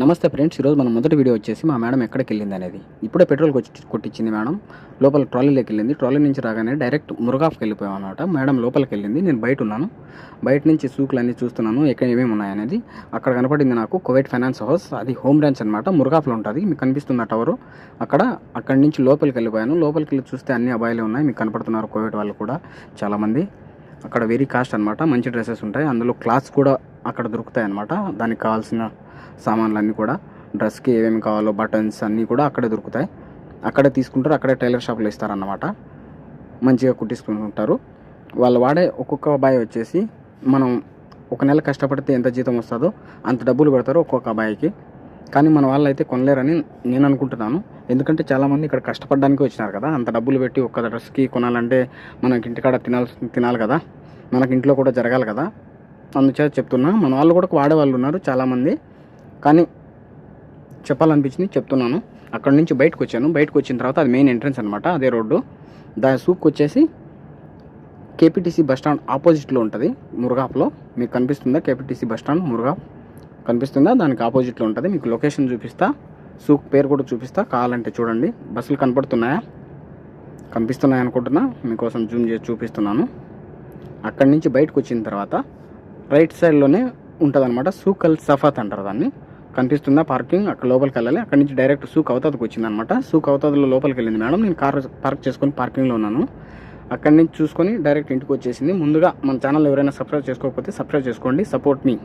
నమస్తే ఫ్రెండ్స్, ఈరోజు మన మొదటి వీడియో వచ్చేసి మా మేడం ఎక్కడికి వెళ్ళింది అనేది. ఇప్పుడే పెట్రోల్ కొట్టించింది మేడం. లోపల ట్రాలీలోకి వెళ్ళింది. ట్రాలీ నుంచి రాగానే డైరెక్ట్ మురుగాఫ్కి వెళ్ళిపోయాం అనమాట. మేడం లోపలికి వెళ్ళింది, నేను బయట ఉన్నాను. బయట నుంచి సూకులు అన్నీ చూస్తున్నాను ఎక్కడ ఏమేమి ఉన్నాయనేది. అక్కడ కనపడింది నాకు కువైట్ ఫైనాన్స్ హౌస్, అది హోమ్ బ్రాంచ్ అనమాట. మురుగాఫ్లో ఉంటుంది, మీకు కనిపిస్తుంది ఆ టవరు. అక్కడి నుంచి లోపలికి వెళ్ళిపోయాను. లోపలికి వెళ్ళి చూస్తే అన్ని అబ్బాయిలే ఉన్నాయి, మీకు కనపడుతున్నారు కువైట్ వాళ్ళు కూడా చాలామంది. అక్కడ వెరీ కాస్ట్ అనమాట, మంచి డ్రెస్సెస్ ఉంటాయి. అందులో క్లాత్స్ కూడా అక్కడ దొరుకుతాయి అనమాట. దానికి కావాల్సిన సామాన్లు అన్నీ కూడా, డ్రెస్కి ఏమేమి కావాలో బటన్స్ అన్నీ కూడా అక్కడే దొరుకుతాయి. అక్కడే తీసుకుంటారు, అక్కడే టైలర్ షాప్లో ఇస్తారన్నమాట. మంచిగా కుట్టించుకుంటుంటారు. వాళ్ళు వాడే ఒక్కొక్క అబ్బాయి వచ్చేసి మనం ఒక నెల కష్టపడితే ఎంత జీతం వస్తుందో అంత డబ్బులు పెడతారు ఒక్కొక్క అబ్బాయికి. కానీ మన వాళ్ళు అయితే కొనలేరని నేను అనుకుంటున్నాను. ఎందుకంటే చాలామంది ఇక్కడ కష్టపడడానికి వచ్చినారు కదా, అంత డబ్బులు పెట్టి ఒక్క డ్రెస్కి కొనాలంటే మనకి ఇంటికాడ తినాలి కదా, మనకి ఇంట్లో కూడా జరగాలి కదా. అందుచేత చెప్తున్నా, మన వాళ్ళు కూడా వాడేవాళ్ళు ఉన్నారు చాలామంది. కానీ చెప్పాలనిపించింది చెప్తున్నాను. అక్కడ నుంచి బయటకు వచ్చాను. బయటకు వచ్చిన తర్వాత అది మెయిన్ ఎంట్రన్స్ అనమాట, అదే రోడ్డు. దాని సూక్ వచ్చేసి కేపీటీసీ బస్ స్టాండ్ ఆపోజిట్లో ఉంటుంది మురుగాఫ్లో. మీకు కనిపిస్తుందా కేపీటీసీ బస్ స్టాండ్ మురుగాఫ్ కనిపిస్తుందా? దానికి ఆపోజిట్లో ఉంటుంది. మీకు లొకేషన్ చూపిస్తా, సూక్ పేరు కూడా చూపిస్తా, కావాలంటే చూడండి. బస్సులు కనిపిస్తున్నాయి అనుకుంటున్నా, మీకోసం జూమ్ చేసి చూపిస్తున్నాను. అక్కడి నుంచి బయటకు వచ్చిన తర్వాత రైట్ సైడ్లోనే ఉంటుంది అనమాట, సూక్ అల్ సఫాత్ అంటారు దాన్ని. కనిపిస్తుందా పార్కింగ్? అక్కడ లోపలికి వెళ్ళాలి. అక్కడి నుంచి డైరెక్ట్ సూక్ అవతాదికి వచ్చిందనమాట. సూక్ అవతాదిలో లోపలికి వెళ్ళింది మేడం. నేను కార్ పార్క్ చేసుకొని పార్కింగ్లో ఉన్నాను. అక్కడి నుంచి చూసుకొని డైరెక్ట్ ఇంటికి వచ్చేసింది. ముందుగా మన ఛానల్ ఎవరైనా సబ్స్క్రైబ్ చేసుకోకపోతే సబ్స్క్రైబ్ చేసుకోండి, సపోర్ట్ మీ.